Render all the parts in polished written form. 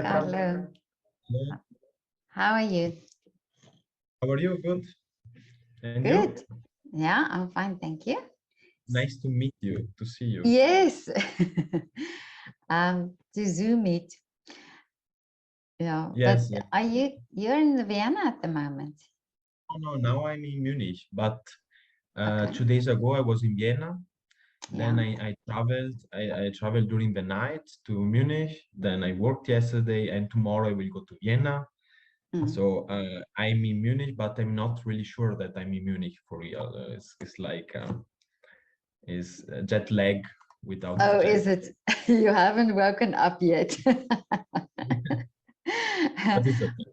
Petra. Carlo. Hello. How are you? How are you? Good. And you? Good. Yeah, I'm fine, thank you. Nice to meet you, to see you. Yes. To Zoom it. Yeah, Yes, but yes. you're in Vienna at the moment? Oh, no, now I'm in Munich, but Okay. 2 days ago I was in Vienna. Then Yeah. I traveled during the night to Munich. Then I worked yesterday, and tomorrow I will go to Vienna. Mm. So I'm in Munich, but I'm not really sure that I'm in Munich for real. It's like is jet lag without Oh, jet. is it? You haven't woken up yet. But it's okay.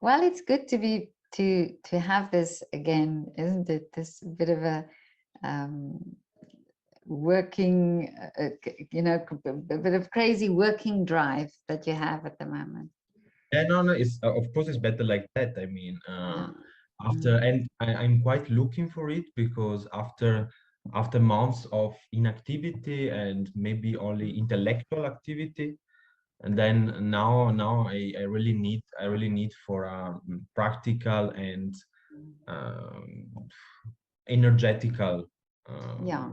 Well, it's good to be to have this again, isn't it? This bit of a working, a bit of crazy working drive that you have at the moment. Yeah, no, no. It's of course it's better like that. I mean, Yeah. after and I'm quite looking for it because after months of inactivity and maybe only intellectual activity, and then now I really need for practical and um, energetical Yeah.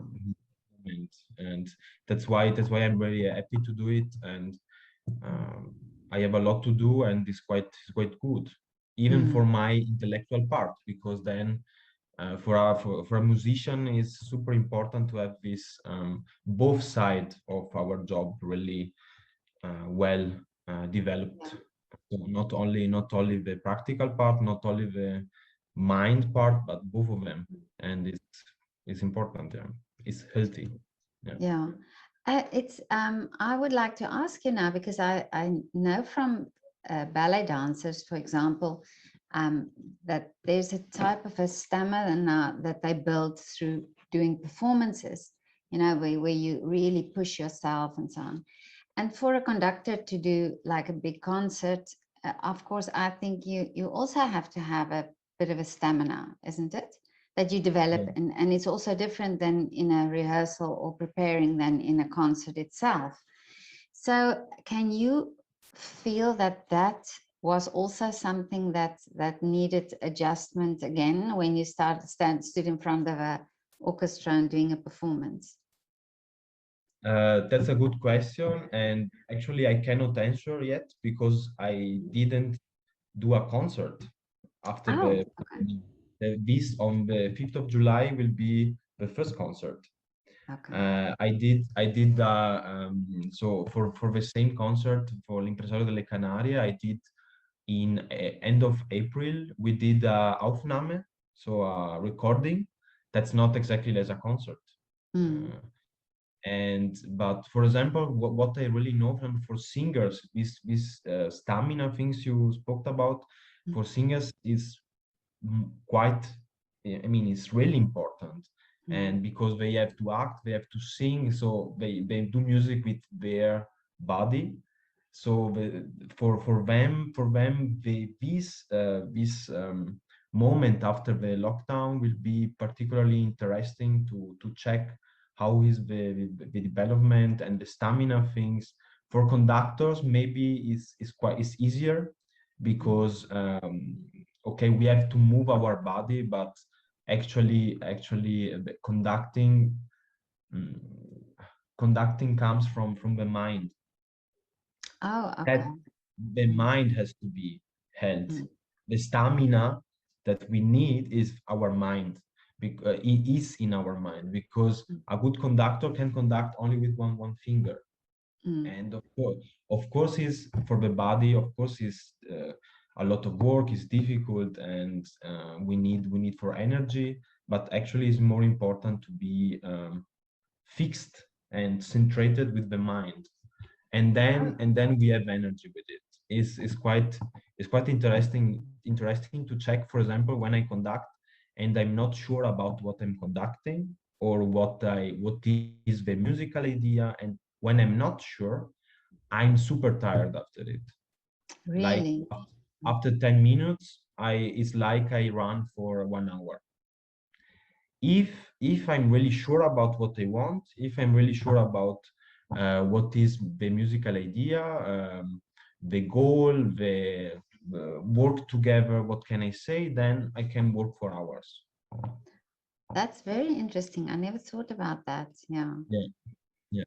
movement, and that's why I'm very happy to do it, and I have a lot to do, and it's quite good, even for my intellectual part, because then for a musician it's super important to have this both sides of our job really well developed. So not only the practical part, not only the mind part, but both of them, and it's important. Yeah, it's healthy. Yeah. Yeah. I would like to ask you now, because I know from ballet dancers, for example, that there's a type of a stamina that they build through doing performances, where you really push yourself and so on. And for a conductor to do like a big concert, of course, I think you also have to have a bit of a stamina, isn't it? That you develop, Yeah. and it's also different than in a rehearsal or preparing than in a concert itself. So can you feel that was also something that needed adjustment again when you stood in front of a orchestra and doing a performance? That's a good question, and actually I cannot answer yet because I didn't do a concert after Oh, okay. this on the 5th of July will be the first concert. Okay. I did so for the same concert for l'Impresariodellecanarie I did in end of April. We did a Aufnahme, so a recording. That's not exactly as a concert. But for example, what I really know from for singers, this stamina things you spoke about, for singers is quite, I mean, it's really important. And because they have to act, they have to sing, so they do music with their body. So for them this moment after the lockdown will be particularly interesting to check how is the development and the stamina things. For conductors maybe is easier because okay, we have to move our body, but actually the mm, conducting comes from the mind. Oh, That okay. the mind has to be held. The stamina that we need is our mind. It is in our mind, because a good conductor can conduct only with one finger. And of course is for the body, of course is a lot of work, is difficult, and we need for energy, but actually it's more important to be fixed and centrated with the mind, and then we have energy with it. It's quite interesting to check, for example, when I conduct and I'm not sure about what I'm conducting or what is the musical idea, and when I'm not sure, I'm super tired after it. Like Really? after 10 minutes, it's like I run for 1 hour. If I'm really sure about what I want, if I'm really sure about what is the musical idea, the goal, the work together, what can I say, then I can work for hours. That's very interesting. I never thought about that. Yeah. Yeah, yeah.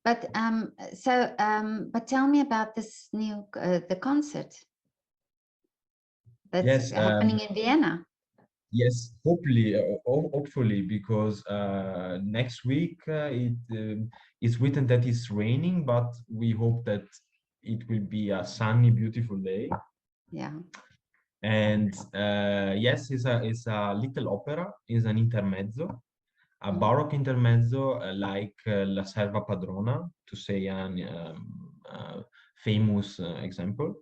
But but tell me about this new the concert that's Yes, happening in Vienna. yes, hopefully, hopefully, because next week it's written that it's raining, but we hope that it will be a sunny, beautiful day. Yeah. And yes, it's a little opera, it's an intermezzo, a Baroque intermezzo, like La Serva Padrona, to say an famous example.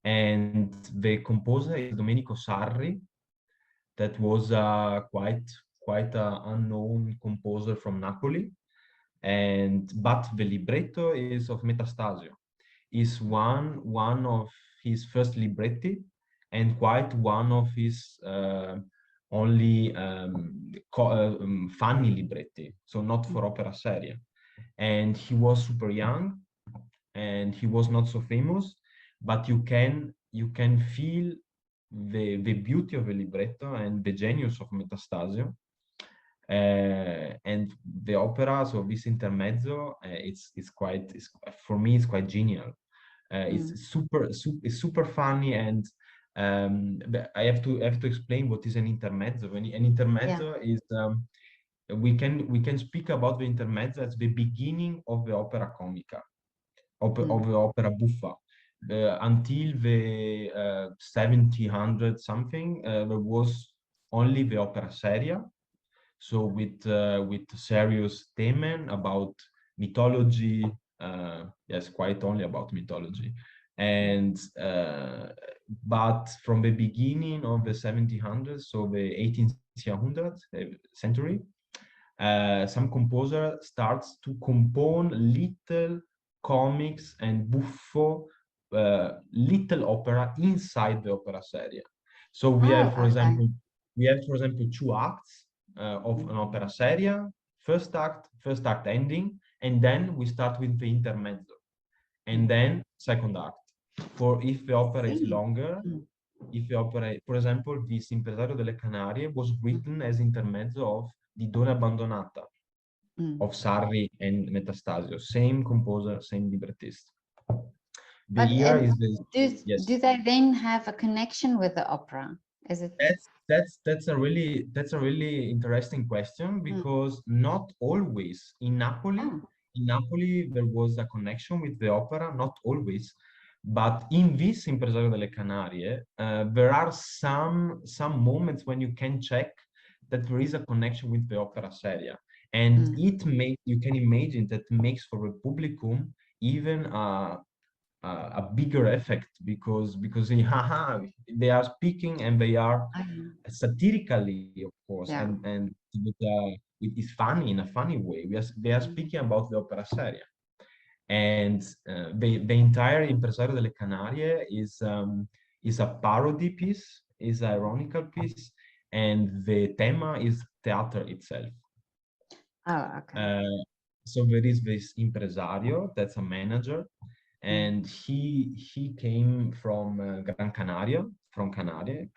And the composer is Domenico Sarri, that was quite a unknown composer from Napoli. But the libretto is of Metastasio. Is one of his first libretti, and quite one of his only funny libretti, so not for opera seria. And he was super young, and he was not so famous, but you can feel the beauty of the libretto and the genius of Metastasio. And the opera, so this intermezzo, for me it's quite genial. It's super funny, and I have to explain what is an intermezzo. An intermezzo is we can speak about the intermezzo as the beginning of the opera comica, of the opera buffa. Until the 1700 something, there was only the opera seria, so with serious themen about mythology, yes, quite only about mythology. And but from the beginning of the 1700s, so the 18th century, some composer starts to compone little comics and buffo little opera inside the opera seria. So we have, for example, two acts of an opera seria, first act ending, and then we start with the intermezzo, and then second act. For if the opera is longer, if the opera, for example, this Impresariodellecanarie was written as intermezzo of Di Donna Abbandonata of Sarri and Metastasio, same composer, same librettist. The year is the, yes. Do they then have a connection with the opera? Is it? That's a really interesting question, because not always in Napoli. In Napoli, there was a connection with the opera, not always. But in this Impresariodellecanarie, there are some moments when you can check that there is a connection with the opera seria, and you can imagine that makes for the publicum even a bigger effect, because they are speaking, and they are satirically, of course, and it is funny in a funny way. They are speaking about the opera seria. And the entire Impresariodellecanarie is a parody piece, is an ironical piece, and the thema is theater itself. Oh, okay. So there is this impresario, that's a manager, and he came from Gran Canaria, from Canarie.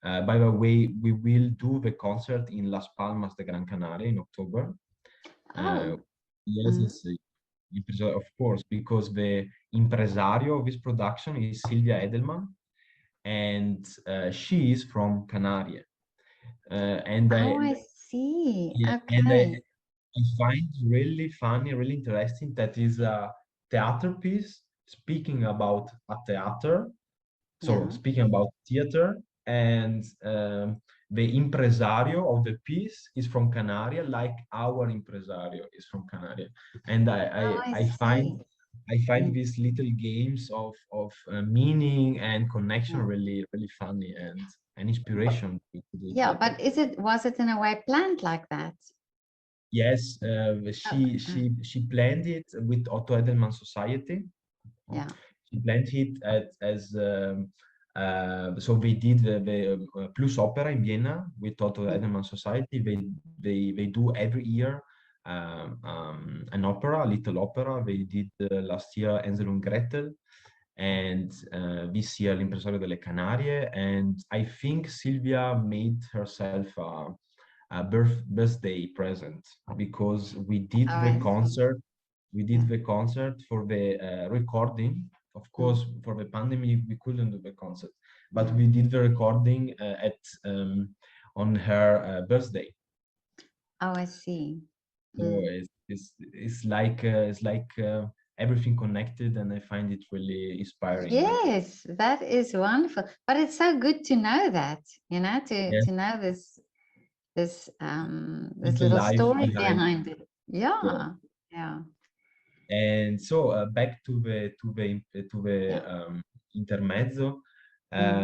By the way, we will do the concert in Las Palmas de Gran Canaria in October. Yes, of course, because the impresario of this production is Silvia-Edelmann, and she is from Canarie. And I see. Yeah, Okay. and I find really funny, really interesting that is a theater piece speaking about a theater, so speaking about theater, and the impresario of the piece is from Canaria, like our impresario is from Canaria. And I find these little games of meaning and connection really funny, and an inspiration. Yeah, but was it in a way planned like that? Yes, she planned it with Ottoedelmannsociety. Yeah. She planned it as so they did the Plus Opera in Vienna with Ottoedelmannsociety. They do every year an opera, a little opera. They did last year Hansel and Gretel, and this year L'Impresariodellecanarie. And I think Silvia made herself a birthday present, because we did Oh, the I see. concert. We did Yeah. the concert for the recording. Of course, for the pandemic, we couldn't do the concert, but we did the recording on her birthday. Oh, I see. So it's like everything connected, and I find it really inspiring. Yes, that is wonderful. But it's so good to know that, you know, Yeah, to know this this it's this the little life story behind. behind it. Yeah. Yeah, yeah, And so back to the yeah. intermezzo. Mm,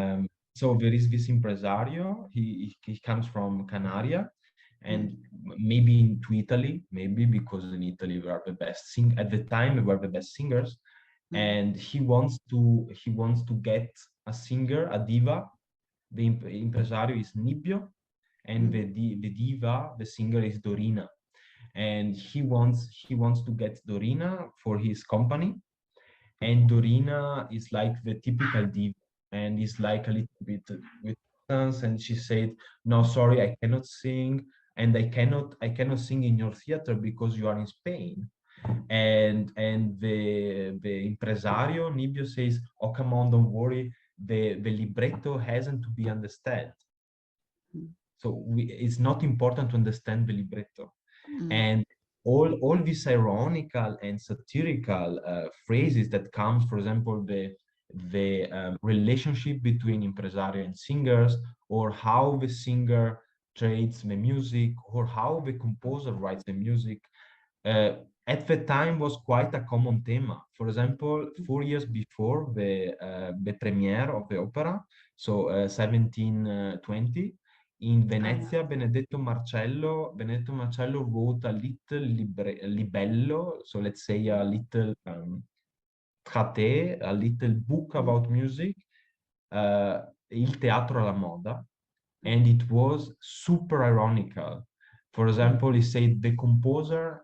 So there is this impresario. He comes from Canaria, mm, and maybe into Italy, maybe because in Italy we are the best sing at the time we were the best singers, mm, and he wants to get a singer, a diva. The impresario is Nibbio, and mm, the diva, the singer, is Dorina, and he wants to get Dorina for his company. And Dorina is like the typical diva, and is like a little bit with distance, and she said, "No, sorry, I cannot sing, and I cannot sing in your theater because you are in Spain." And the impresario Nibbio says, "Oh, come on, don't worry. The libretto hasn't to be understood. mm, So it's not important to understand the libretto." mm. And all these ironical and satirical phrases that comes, for example, the relationship between impresario and singers, or how the singer trades the music, or how the composer writes the music, uh, at the time was quite a common theme. For example, 4 years before the premiere of the opera, so 1720, in Oh, yeah. Venezia, Benedetto Marcello wrote a little libello, so let's say a little traité, a little book Mm, about music, Il teatro alla moda, mm, and it was super ironical. For mm, example, he said the composer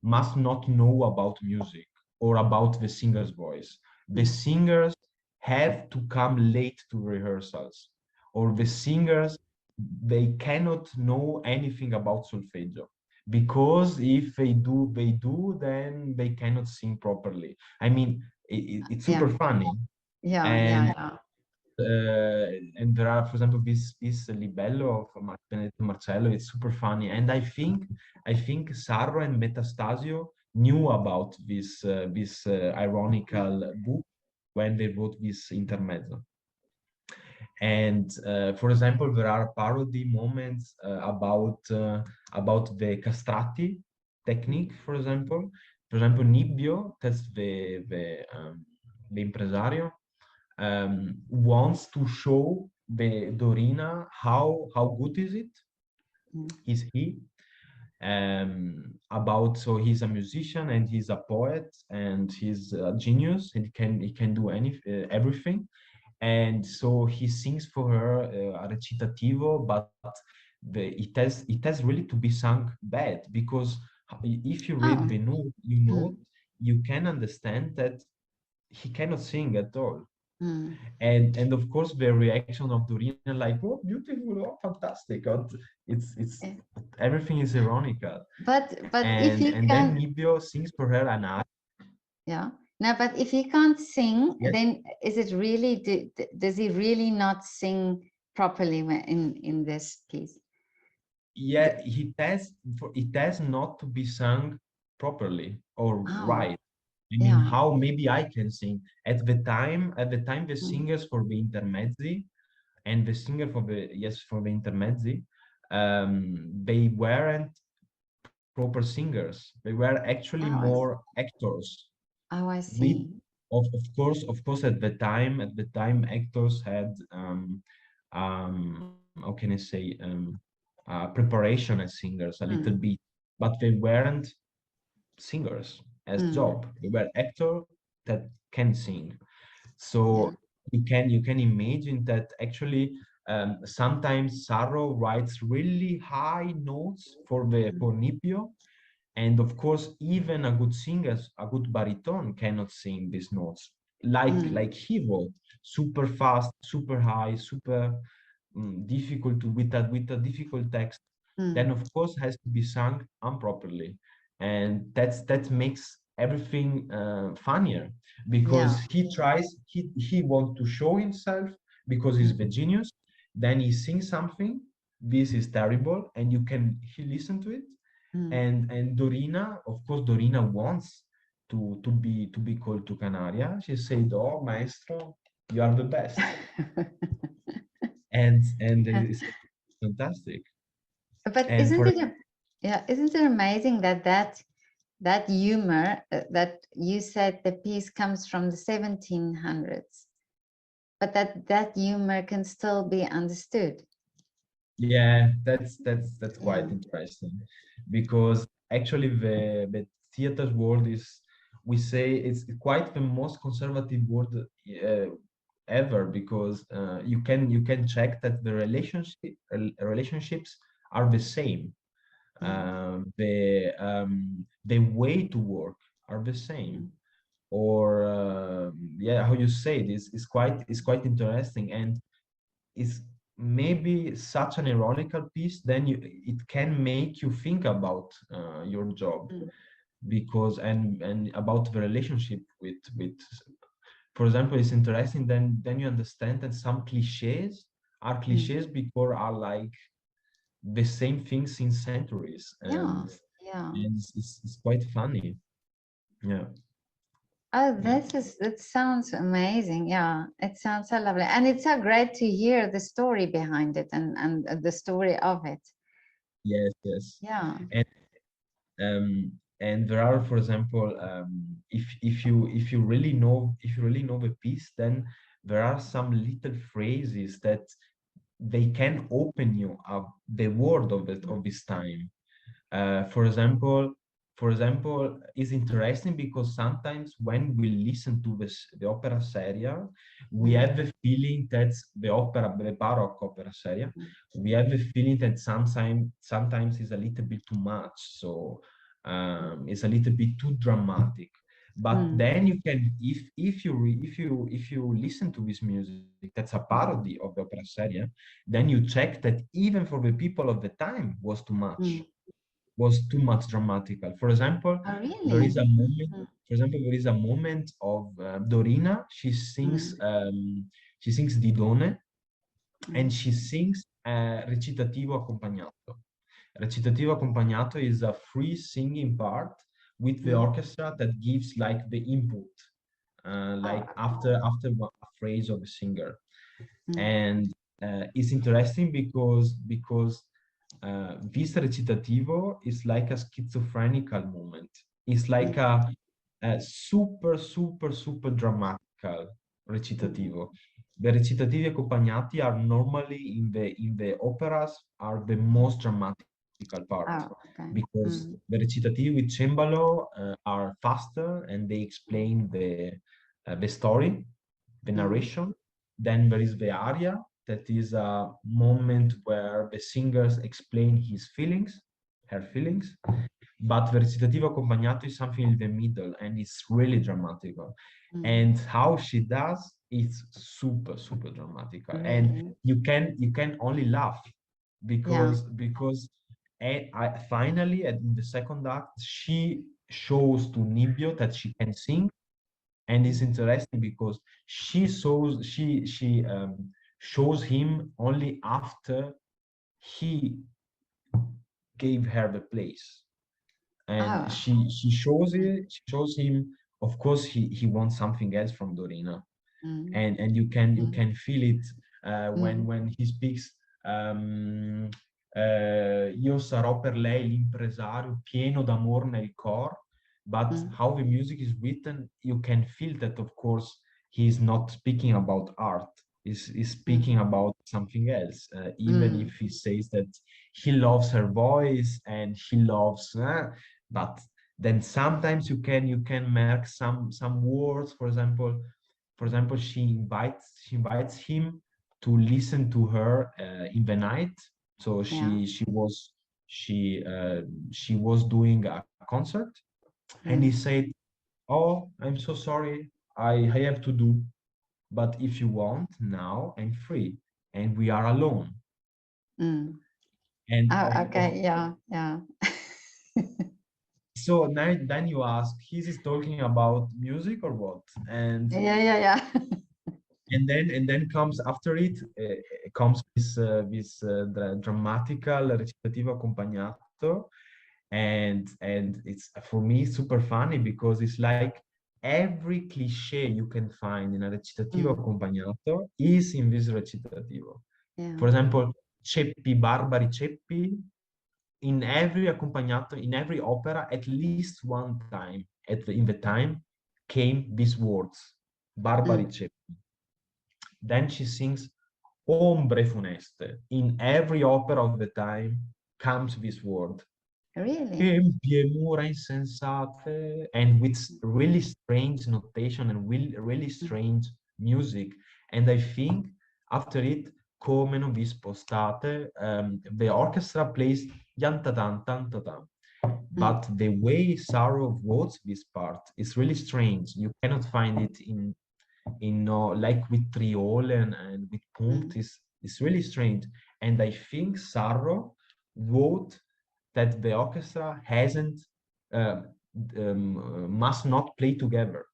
must not know about music or about the singer's voice. The mm. singers have to come late to rehearsals, or the singers, they cannot know anything about solfeggio, because if they do, then they cannot sing properly. I mean, it's super Yeah, funny. yeah, yeah, and yeah. uh, and there are, for example, this libello of Benedetto Marcello. It's super funny, and I think Sarro and Metastasio knew about this ironical book when they wrote this intermezzo. And for example, there are parody moments about the castrati technique. For example, Nibbio, that's the impresario, wants to show the Dorina how good Mm, is he, about, so he's a musician and he's a poet and he's a genius, and he can do everything. And so he sings for her a recitativo, but it has really to be sung bad, because if you read oh, the note, mm, you can understand that he cannot sing at all. mm. And of course the reaction of Dorina, like, "Oh, beautiful, oh, fantastic." Oh, it's Eh, everything is ironical. but if and he and then can, Nibbio sings for her an aria. yeah. No, but if he can't sing, Yes. then is it really, does he really not sing properly in this piece? Yeah, it has not to be sung properly or Oh, right. I mean, yeah. how maybe I can sing at the time the Mm. singers for the intermezzi, and the singer for the intermezzi, they weren't proper singers. They were actually Oh, more actors. oh, I With see. of course at the time actors had how can I say, preparation as singers a little Mm, bit, but they weren't singers as mm, job. They were actor that can sing. yeah. So you can imagine that actually Sometimes Sarro writes really high notes for the for Nipio, and of course, even a good singer, a good baritone cannot sing these notes like he wrote, super fast, super high, super difficult to, with a difficult text. Then of course has to be sung improperly, and that makes everything funnier, because Yeah. he wants to show himself because he's the genius. Then he sings something, this is terrible, and he listen to it. And Dorina, of course, Dorina wants to be called to Canaria. She said, "Oh, maestro, you are the best," and it's fantastic. But And isn't for it, yeah, isn't it amazing that that humor that you said the piece comes from the 1700s, but that humor can still be understood. Yeah, that's quite Yeah. interesting, because actually the theater world is, we say, it's quite the most conservative world ever, because you can check that the relationships are the same. The way to work are the same, or yeah, how you say it is quite interesting, and is maybe such an ironical piece. Then it can make you think about your job, because and about the relationship with for example, it's interesting. Then you understand that some cliches are cliches because are like the same things in centuries, Yeah. and Yeah. it's quite funny. Yeah, Oh, yeah. that sounds amazing. Yeah, it sounds so lovely. And it's so great to hear the story behind it and the story of it. Yes, yes. Yeah. And there are, for example, if you really know the piece, then there are some little phrases that they can open you up the world of this time. For example, is interesting because sometimes when we listen to the opera seria, we have the feeling that the Baroque opera seria, we have the feeling that sometimes is a little bit too much. So it's a little bit too dramatic. But then you can, if you listen to this music, that's a parody of the opera seria, then you check that even for the people of the time was too much dramatical. For example, Oh, there is really? a moment. For example, there is a moment of Dorina. She sings Didone, and she sings recitativo accompagnato. Recitativo accompagnato is a free singing part with the orchestra that gives like the input, like a phrase of the singer. And it's interesting because this recitativo is like a schizophrenical moment. It's like a super, super, super dramatical recitativo. The recitativi accompagnati are normally in the operas are the most dramatical part, Oh, okay. because the recitativi with cembalo are faster and they explain the story, the narration. Then there is the aria, that is a moment where the singers explain her feelings. But the recitativo accompagnato is something in the middle, and it's really dramatical. And how she does, it's super, super dramatical. And Really? you can only laugh, Yeah. because finally, in the second act, she shows to Nibio that she can sing. And it's interesting because she shows him only after he gave her the place. And Oh. she shows him, of course, he wants something else from Dorina. And you can feel it when he speaks. um, Io sarò per lei l'impresario pieno d'amor nel cor. But how the music is written, you can feel that, of course, he's not speaking about art. He's speaking about something else, even if he says that he loves her voice and he loves, but then sometimes you can mark some words. For example, she invites him to listen to her in the night. So Yeah. she was doing a concert, and he Mm. said, "Oh, I'm so sorry, I have to do, but if you want, now I'm free, and we are alone." Mm. And Oh, okay. Yeah. Yeah. so now then you ask, is he talking about music or what? Yeah. Yeah. Yeah. And then comes after it, comes this drammatical recitativo accompagnato, and it's for me super funny because it's like every cliche you can find in a recitativo Mm. accompagnato is in this recitativo. Yeah. For example, ceppi, barbari ceppi, in every accompagnato, in every opera, at least one time in the time came these words, barbari Mm. ceppi. Then she sings ombre funeste. In every opera of the time comes this word. Really? Empie mura insensate, and with really strange notation and really Mm. strange music. And I think after it, come non vi spostate, the orchestra plays yantatan tantatan. Mm. But the way Sarah wrote this part is really strange. You cannot find it in like with triole and with punct Mm. is really strange. And I think Sarro wrote that the orchestra hasn't uh, must not play together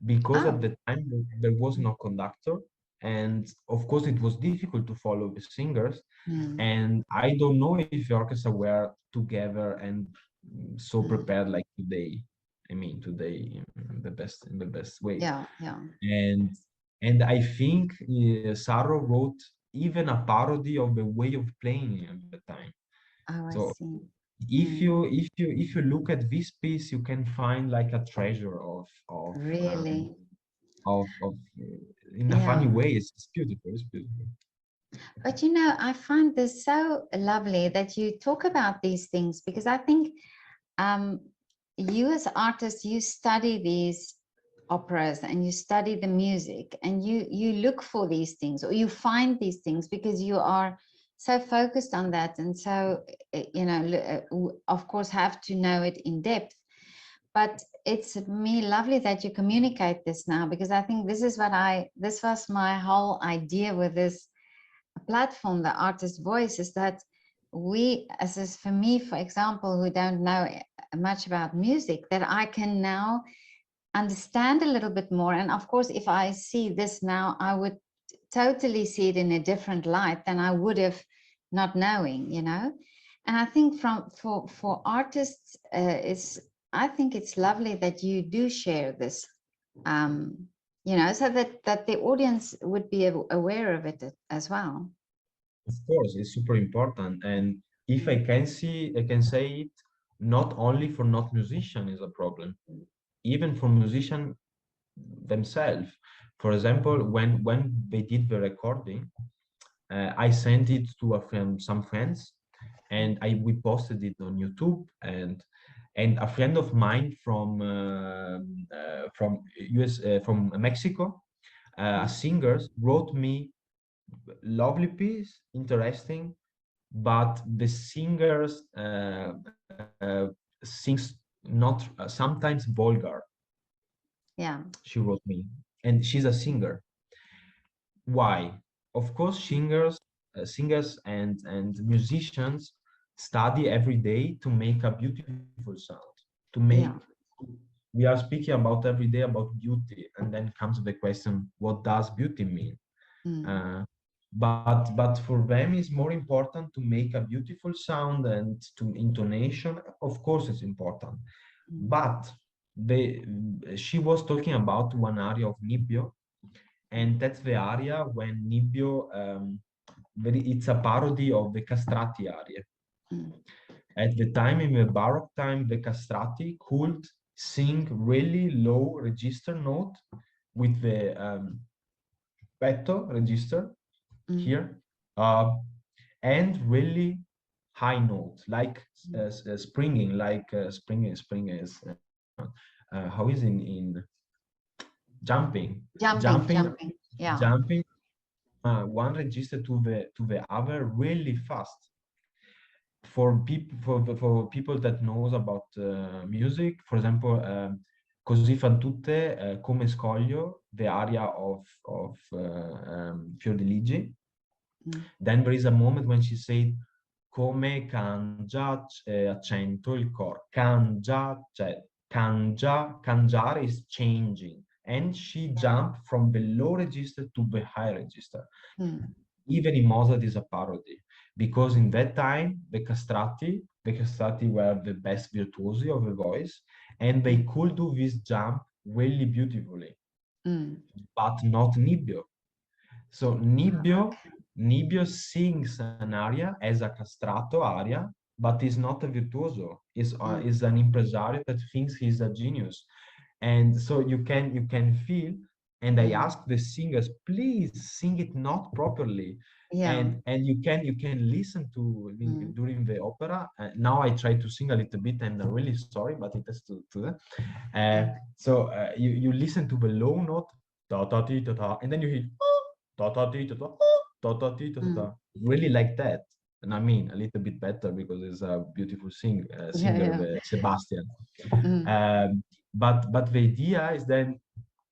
because at Oh. the time there was no conductor, and of course it was difficult to follow the singers, Mm. and I don't know if the orchestra were together and so Mm. prepared like today. I mean today in the best way. Yeah. Yeah. and and I think Sarro wrote even a parody of the way of playing at the time. Oh, I So see. if Mm. you look at this piece, you can find like a treasure Really? of in a funny Yeah. way. It's beautiful. It's beautiful. But you know, I find this so lovely that you talk about these things because I think um, you as artists, you study these operas and you study the music and you look for these things or you find these things because you are so focused on that and so you know of course have to know it in depth. But it's me lovely that you communicate this now because I think this was my whole idea with this platform, the artist voice, is that we, as is for me, for example, who don't know much about music, that I can now understand a little bit more. And of course, if I see this now, I would totally see it in a different light than I would have not knowing, you know. And I think for artists, I think it's lovely that you do share this, you know, so that the audience would be aware of it as well. Of course, it's super important. And if Mm. I can say it, not only for not musician is a problem, even for musician themselves. For example, when they did the recording, I sent it to some friends, and we posted it on YouTube, and a friend of mine from US from Mexico, a Mm. singer, wrote me lovely piece, interesting, but the singers sings not sometimes vulgar. Yeah. She wrote me, and she's a singer. Why? Of course, singers and musicians study every day to make a beautiful sound. To make Yeah. We are speaking about every day about beauty, and then comes the question, what does beauty mean? Mm. Uh, but for them, it's more important to make a beautiful sound and to intonation. Of course, it's important, Mm. but she was talking about one area of Nibbio, and that's the area when Nibbio, it's a parody of the castrati aria. Mm. At the time, in the Baroque time, the castrati could sing really low register note with the petto register Mm. here, uh, and really high note, like Mm. springing, like spring is how is in jumping, Jumping, jumping, jumping. Yeah. jumping one register to the other really fast. For people that knows about music, for example, Così fan tutte, Come scoglio, the aria of Fior di Ligi. Then there is a moment when she said come cangia accento il cor. Cangia, cioè cangiare is changing. And she jumped from the low register to the high register. Even in Mozart is a parody, because in that time the castrati were the best virtuosi of the voice, and they could do this jump really beautifully, but not Nibbio. So Nibbio sings an aria as a castrato aria, but is not a virtuoso. Is an impresario that thinks he's a genius, and so you can feel. And I ask the singers, please sing it not properly. And you can listen to during the opera. Now I try to sing a little bit, and I'm really sorry, but it has to so you listen to the low note, da da di da da, and then you hear da da di da da, da da di da da, really like that. And I mean a little bit better because it's a beautiful singer, Sebastian. But the idea is then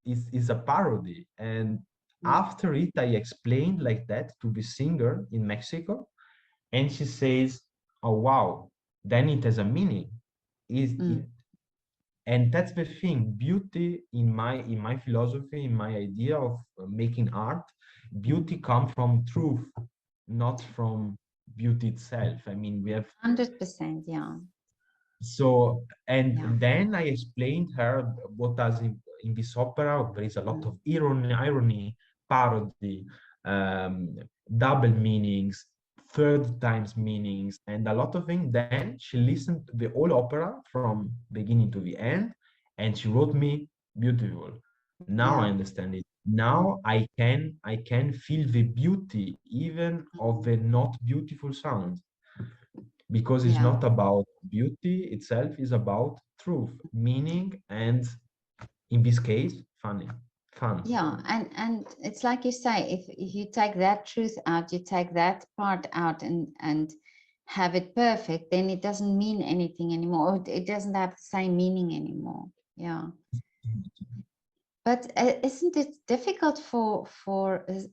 is a parody, and after it I explained like that to the singer in Mexico, and she says, oh wow, then it has a meaning. And that's the thing, beauty in my philosophy, in my idea of making art, beauty comes from truth, not from beauty itself. I mean, we have 100%, yeah. So, and then I explained her what does in this opera, there is a lot of irony, parody, double meanings, third times meanings, and a lot of things. Then she listened to the whole opera from beginning to the end, and she wrote me beautiful. Now I understand it. Now I can feel the beauty even of the not beautiful sound. Because it's not about beauty itself, it's about truth, meaning, and in this case, fun. Yeah, and it's like you say, if you take that truth out, you take that part out and have it perfect, then it doesn't mean anything anymore. It doesn't have the same meaning anymore. Yeah. But isn't it difficult for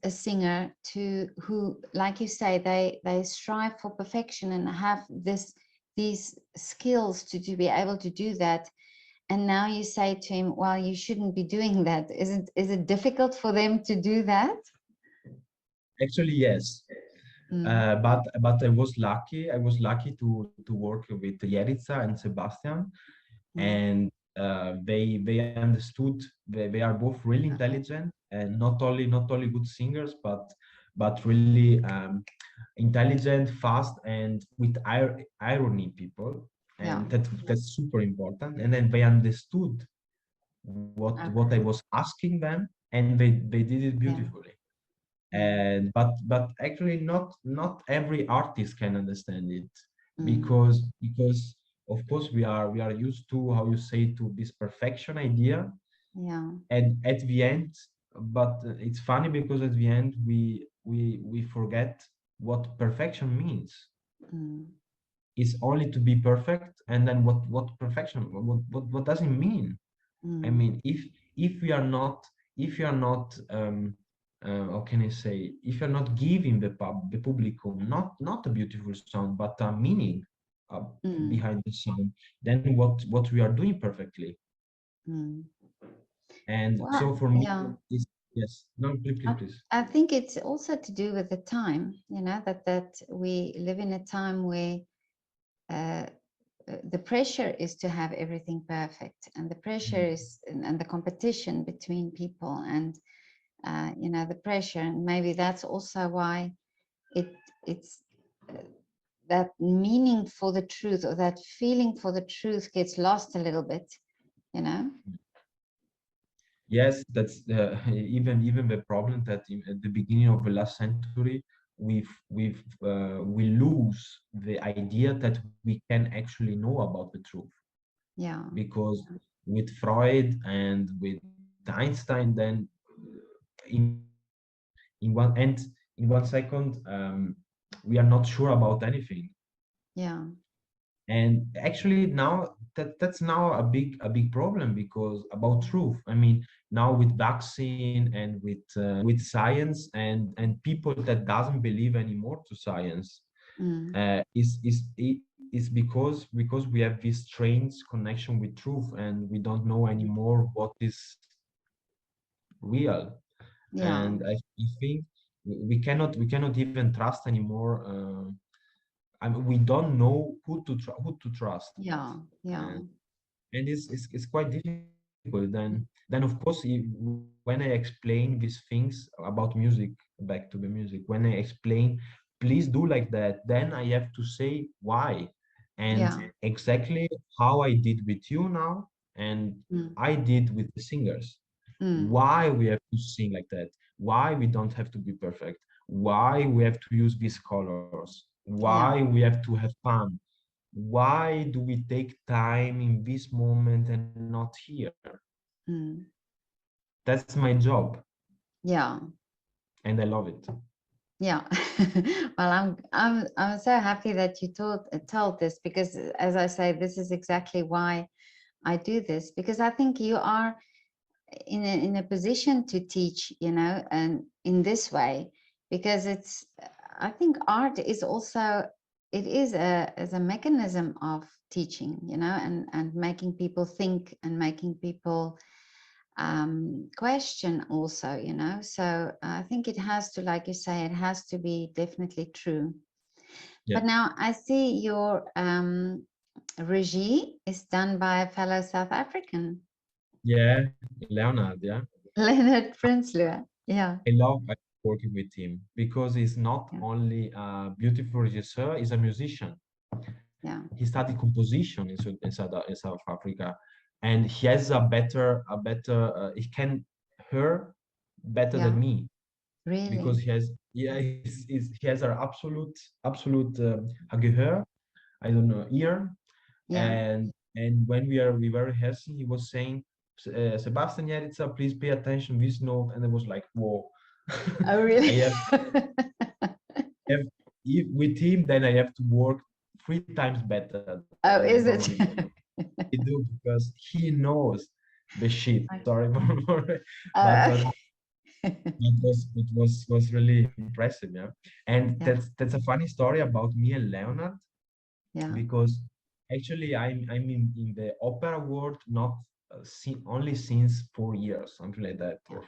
a singer who, like you say, they strive for perfection and have these skills to be able to do that, and now you say to him, well, you shouldn't be doing that. Is it difficult for them to do that? Actually, yes. But I was lucky. I was lucky to work with Jerica and Sebastian, and they understood. They are both really intelligent, and not only good singers, but really intelligent, fast, and with irony people, and that's super important. And then they understood what I was asking them, and they did it beautifully. And but actually not every artist can understand it, because of course we are used to, how you say, to this perfection idea. And at the end, but it's funny because at the end we forget what perfection means. It's only to be perfect, and then what perfection, what does it mean? I mean, if we are not how can I say, if you're not giving the publicum not a beautiful sound but a meaning behind the sound, then what we are doing perfectly. And so for me, it's, yes, no, please. I think it's also to do with the time, you know, that we live in a time where the pressure is to have everything perfect, and the pressure is and the competition between people, and you know, the pressure, and maybe that's also why it's that meaning for the truth, or that feeling for the truth, gets lost a little bit, you know. Yes, that's even the problem that at the beginning of the last century we lose the idea that we can actually know about the truth. Because with Freud and with Einstein, then in in 1 second, we are not sure about anything. Yeah. And actually now that's now a big problem, because about truth, I mean, now with vaccine and with science, and people that doesn't believe anymore to science, is because we have this strange connection with truth, and we don't know anymore what is real. Yeah. And I think we cannot even trust anymore. I mean, we don't know who to trust. Yeah. Yeah. And it's quite difficult. Then of course, when I explain these things about music, back to the music, when I explain, please do like that, then I have to say why, and Yeah. exactly how I did with you now, and I did with the singers. Why we have to sing like that, why we don't have to be perfect, why we have to use these colors, why Yeah. we have to have fun, why do we take time in this moment and not here? That's my job, Yeah. and I love it. Yeah. Well, I'm so happy that you told this, because as I say, this is exactly why I do this, because I think you are in a position to teach, you know, and in this way, because it's, I think art is also, it is as a mechanism of teaching, you know, and making people think, and making people question also, you know. So I think it has to, like you say, it has to be definitely true. Yeah. But now I see your regie is done by a fellow South African. Yeah, Leonard, yeah. Leonard Prinsloo. Yeah. I love working with him, because he's not Yeah. only a beautiful regisseur, he's a musician. Yeah. He studied composition in South Africa, and he has he can hear better Yeah. than me, because Really. he has an absolute Gehör, I don't know, ear. Yeah. And when we were rehearsing, he was saying, Sebastian Jerica, please pay attention this note, and I was like, whoa. Oh, really? I have if with him, then I have to work 3 times better than Oh, is it? normally I do, because he knows the shit. Sorry, but it was really impressive, yeah. And Yeah. that's a funny story about me and Leonard, Yeah. because actually I'm in the opera world not only since 4 years, something like that, or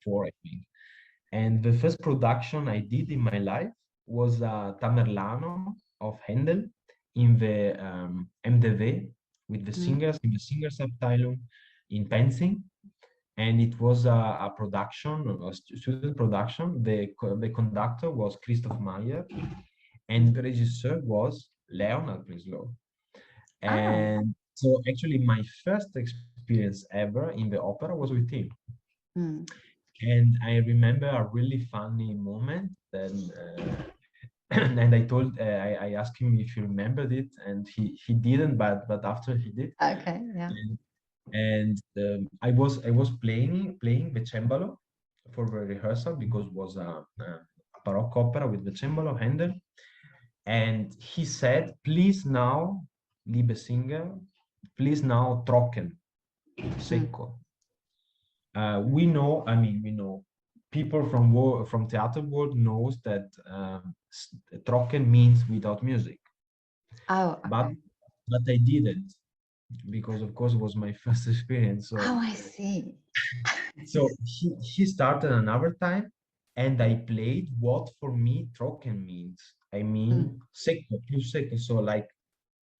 four, I think. And the first production I did in my life was Tamerlano of Handel in the MDV, with the singers in the singers subtitle in Penzing. And it was a production, a student production. The conductor was Christoph Mayer, and the regisseur was Leonard Prinsloo. Oh. And so actually my first experience ever in the opera was with him. And I remember a really funny moment. Then, and I asked him if he remembered it, and he didn't. But after he did, Okay. Yeah. and I was playing the cembalo for the rehearsal, because it was a Baroque opera with the cembalo, Handel. And he said, "Please now, liebe Singer, please now trocken, secco." We know, people from theater world knows that trocken means without music, Oh, but okay. I didn't, because of course it was my first experience. So Oh, I see. he started another time, and I played what for me trocken means. I mean secco, più secco, so like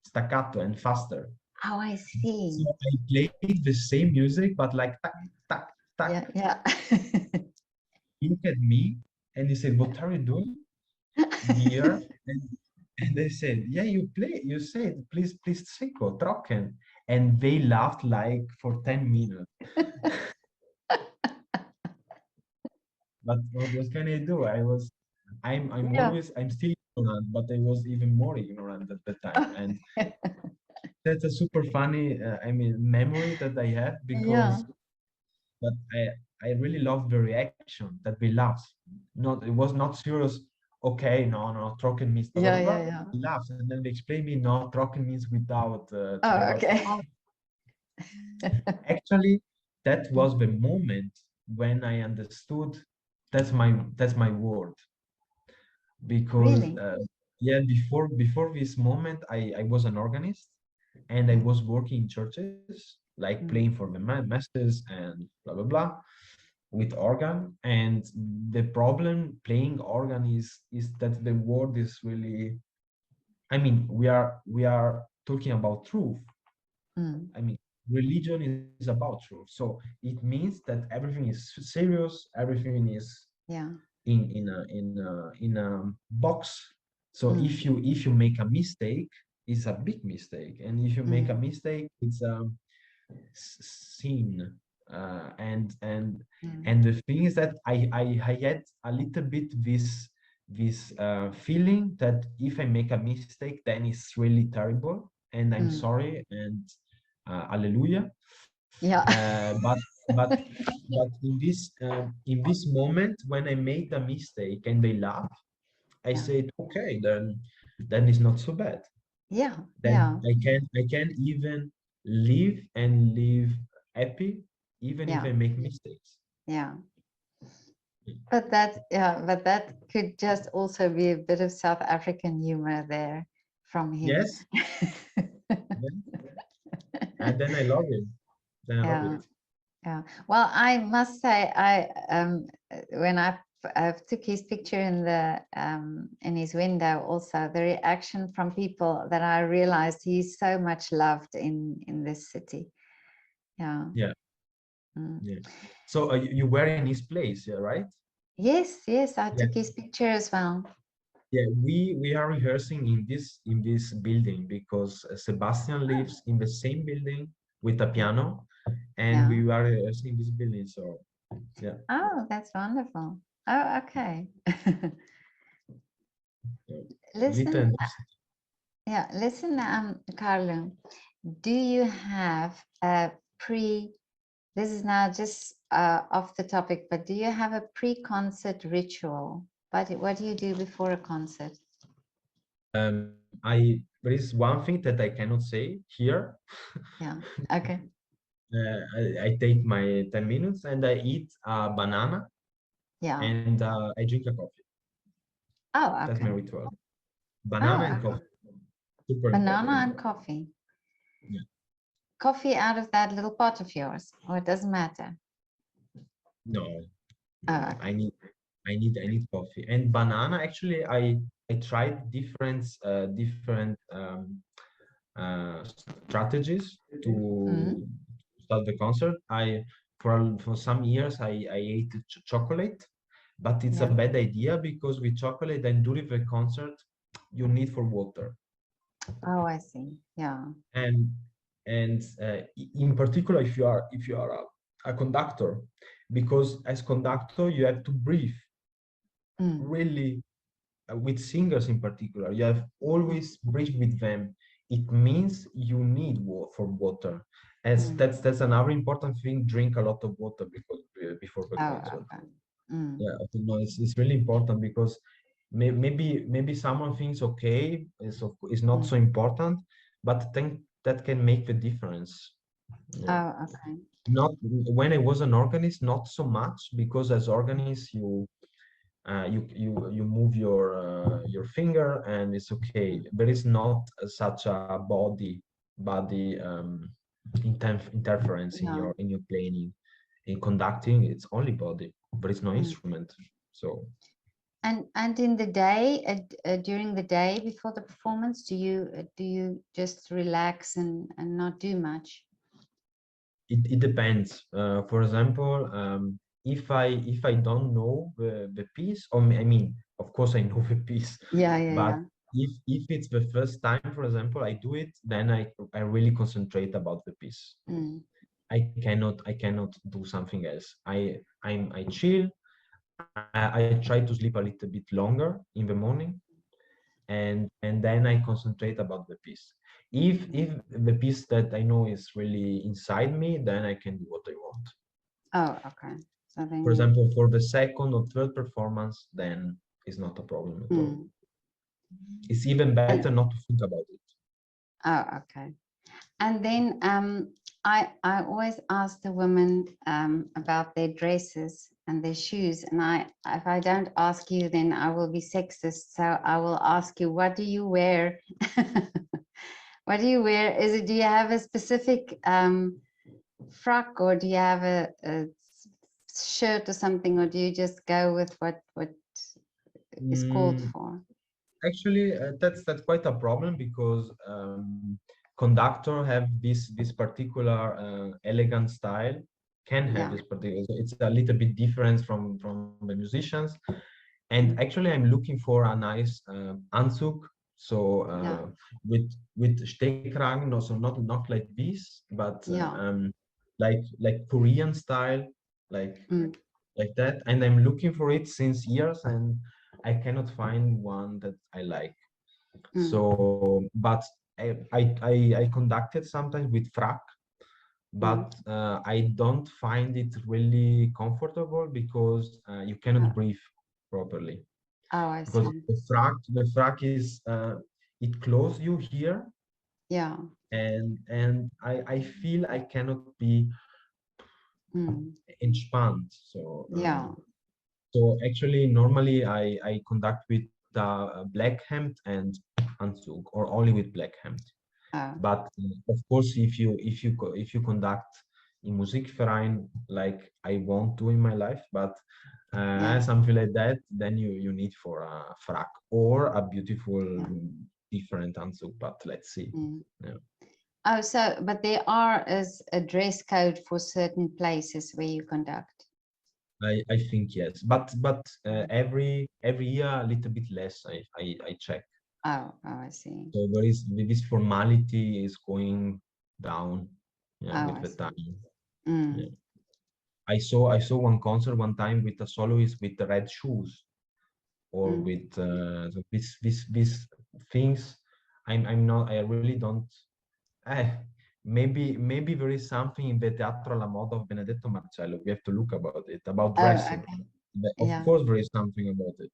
staccato and faster. Oh, I see. So I played the same music, but like tac, tac, tac. Yeah. Yeah. He looked at me and he said, "What are you doing here?" And they said, "Yeah, you said, please, secco, trocken." And they laughed like for 10 minutes. But what can I do? Yeah. I'm still ignorant, but I was even more ignorant at the time. And that's a super funny, memory that I had, Yeah. because, but I really loved the reaction that they laughed. Not, it was not serious. Okay, no, trocken means blah blah Yeah, blah. yeah, yeah. They laughed, and then they explained me, no, trocken means without. Oh, Without. okay. Oh, actually, that was the moment when I understood that's my word. Because Really? yeah, before this moment, I was an organist, and I was working in churches, like playing Mm, for the masters and blah blah blah with organ. And the problem playing organ is that the word is really, I mean, we are talking about truth. mm, I mean, religion is about truth. So it means that everything is serious, everything is yeah. in a box. So Mm, if you make a mistake, it's a big mistake, and if you make a mm, mistake, it's a sin. And and mm, and the thing is that I had a little bit this feeling that if I make a mistake, then it's really terrible, and I'm mm. sorry, and hallelujah. Yeah. But in this moment when I made a mistake and they laugh, I Yeah. said, okay, then it's not so bad. Yeah. Then Yeah. I can even live happy even if Yeah. I make mistakes. Yeah. But that, yeah, but that could just also be a bit of South African humor there from him. Yes, yeah. And then I love it. Then I love Yeah. it. Yeah. Well, I must say, when I took his picture in his window, also the reaction from people, that I realized he's so much loved in this city. Yeah. Yeah, Mm. yeah. So you were in his place, yeah, right? Yes, yes, I Yeah, took his picture as well. yeah. We are rehearsing in this building because Sebastian lives in the same building with a piano, and Yeah. we are rehearsing in this building. So yeah, Oh, that's wonderful. Oh, okay. yeah. Listen, Little. yeah, listen, Carlo, do you have a pre, this is now just off the topic, but do you have a pre-concert ritual? What do you do before a concert? There is one thing that I cannot say here. Yeah, okay. I take my 10 minutes and I eat a banana Yeah. and I drink a coffee. Oh, That's my okay. ritual. Banana Oh, and okay. coffee. Super Banana important. and coffee. Yeah. Coffee out of that little pot of yours, or it doesn't matter. No, no, Oh, no. I okay. need I need coffee. And banana, actually, I tried different strategies Mm, to start the concert. For some years I ate chocolate, but it's a yeah. bad idea because with chocolate and during the concert you need for water. Oh, I see. Yeah. and in particular if you are a conductor, because as conductor you have to breathe Mm, really, with singers in particular you have always breathe with them. It means you need for water, as mm. that's another important thing. Drink a lot of water before the Oh, concert. okay. Mm, Yeah, I think, no, it's really important because maybe someone thinks, okay, it's not so mm. important, but think that can make the difference. Yeah. Oh, okay. Not when I was an organist, not so much, because as organist you move your finger and it's okay. Mm, There is not such a body interference in yeah. your playing. In conducting, it's only body, but it's no Mm. instrument. So And in the day, during the day before the performance, do you just relax and not do much? it depends. For example, if I don't know the piece, or I mean, of course I know the piece, Yeah, yeah, but yeah. if it's the first time, for example, I do it, then I really concentrate about the piece. Mm, I cannot do something else. I chill. I try to sleep a little bit longer in the morning, and then I concentrate about the piece. If the piece that I know is really inside me, then I can do what I want. oh, okay. So then For example, for the second or third performance, then it's not a problem at all. It's even better not to think about it. Oh, okay. And then I always ask the women about their dresses and their shoes. And if I don't ask you, then I will be sexist. So I will ask you, what do you wear? What do you wear? Do you have a specific frock, or do you have a shirt or something, or do you just go with what is called for? Actually, that's quite a problem, because conductor have this particular elegant style, can have this particular. So it's a little bit different from the musicians. And actually, I'm looking for a nice Anzug. So with Stehkragen, no, so not like this, but like Korean style, like that. And I'm looking for it since years, and I cannot find one that I like. So, but I conducted sometimes with frac, but I don't find it really comfortable, because you cannot breathe properly. Oh, I Because see. the frac is it closes you here. Yeah. And I feel I cannot be entspannt. So so actually, normally I conduct with a black hemd and Anzug, or only with black hemd. But of course, if you conduct in Musikverein, like I won't do in my life, but something like that, then you need for a frac or a beautiful different Anzug. But let's see. Oh, so but there is a dress code for certain places where you conduct. I think yes, but every year a little bit less. I check. Oh, I see. So there is this formality is going down, with the time. Yeah. I saw one concert one time with a soloist with the red shoes, or with so these things. I really don't. Maybe there is something in the Teatro alla Moda of Benedetto Marcello. We have to look about it, about dressing. Of course, there is something about it.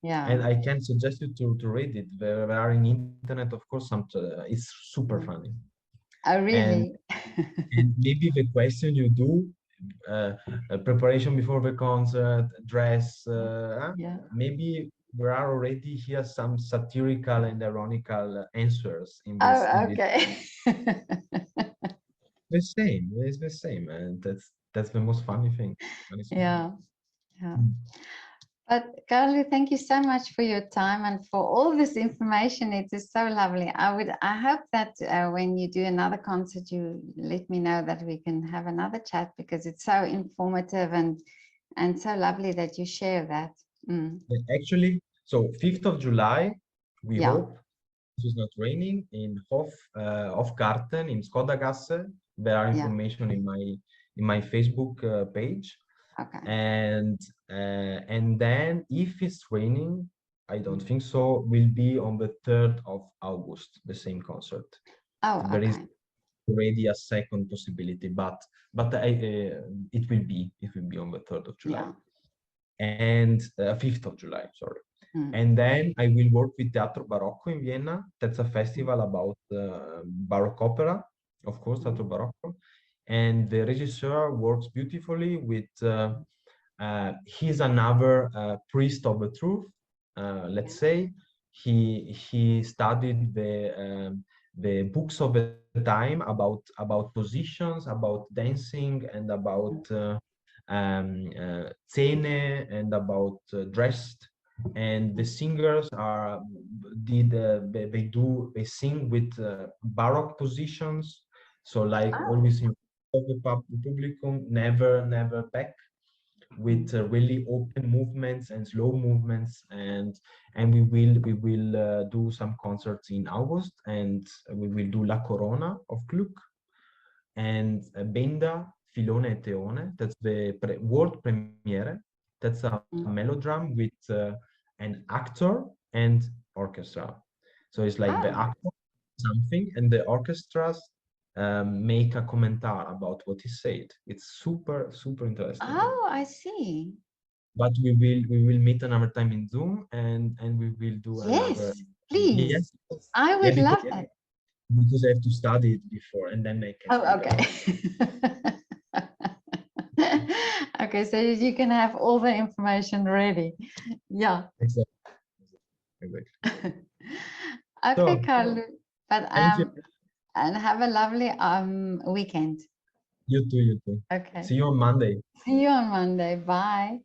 Yeah. And I can suggest you to read it. There are in internet, of course, some. It's super funny. Oh, really? And maybe the question you do, preparation before the concert, dress. Maybe there are already here some satirical and ironical answers in this. Oh, okay. The same. It's the same, and that's the most funny thing. Yeah. But Carlo, thank you so much for your time and for all this information. It is so lovely. I hope that when you do another concert, you let me know that we can have another chat, because it's so informative and so lovely that you share that. Actually, so 5th of July, we hope, if it's not raining, in Hofgarten in Skodagasse. There are information in my Facebook page. Okay. And then if it's raining, I don't think so, will be on the 3rd of August, the same concert. Oh, so there is already a second possibility, but it will be on the 3rd of July. And 5th of July, sorry. And then I will work with Teatro Barocco in Vienna. That's a festival about Baroque opera, of course, Teatro Barocco. And the regisseur works beautifully with, he's another priest of the truth, let's say. He studied the books of the time about positions, about dancing, and about Szene, and about dressed. And the singers they sing with Baroque positions. So like always in the publicum, never back, with really open movements and slow movements. And we will do some concerts in August, and we will do La Corona of Gluck, and Benda, Filone e Teone. That's the world premiere. That's a melodram with an actor and orchestra. So it's like the actor something, and the orchestras make a commentar about what he said. It's super, super interesting. Oh, I see. But we will meet another time in Zoom, and we will do another. Yes, please. Yes, I would love that. Because I have to study it before, and then I can. Oh, okay. Okay, so you can have all the information ready. Yeah. Exactly. Okay, So, Carlo. But thank you. and have a lovely weekend. You too. You too. Okay. See you on Monday. See you on Monday. Bye.